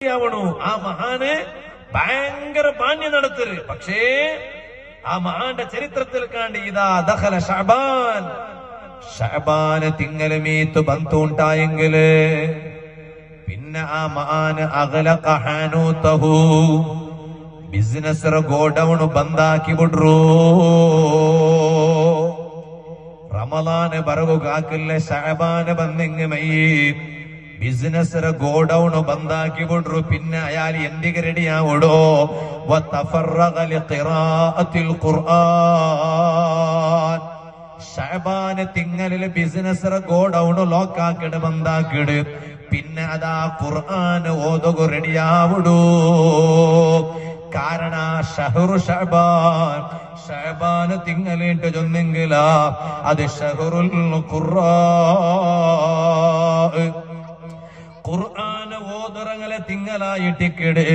ആ മഹാന് ഭയങ്കര പാണ്യം നടത്തര്. പക്ഷേ ആ മഹാന്റെ ചരിത്രത്തിൽ കാണ്ടി ഇതാ ദഖല ഷഅബാൻ, ഷഅബാന് തിങ്ങലമീത്ത് ബന്ധുണ്ടായെങ്കില് പിന്നെ ആ മഹാന് അഗ്ലഖ ഹനൂതഹു, ബിസിനസ് ഗോഡൌൺ ബന്ധാക്കി ಬಿಡ್ರು. റമളാന് ബറഗു കാക്കില്ല, ഷഅബാന് ബന്ദിങ് മയ്യി ബിസിനസ് ഗോഡൌൺ ബന്ധാക്കി ಬಿಡ್ರು. പിന്നെ അയാൾ എന്തിಗೆ റെഡിയാവടോ? വതഫറഗ ലിഖിറാഅത്തിൽ ഖുർആൻ. ഷഅബാന് തിങ്ങലിൽ ബിസിനസ് ഗോഡൌൺ ലോക്കാക്കിട് ബന്ധാക്കിട്. പിന്നെ അതാ ഖുർആൻ ഓതുക റെഡിയാവടൂ. കാരണ ഷഹ്റു ഷഅബാൻ, ഷഅബാന് തിങ്ങലിട്ട് ചൊന്നെങ്കില അത് ഷഹ്റുൽ ഖുർആൻ. ഖുർആൻ ഓതുറങ്ങളെ തിങ്ങലായിട്ടിക്കിട്.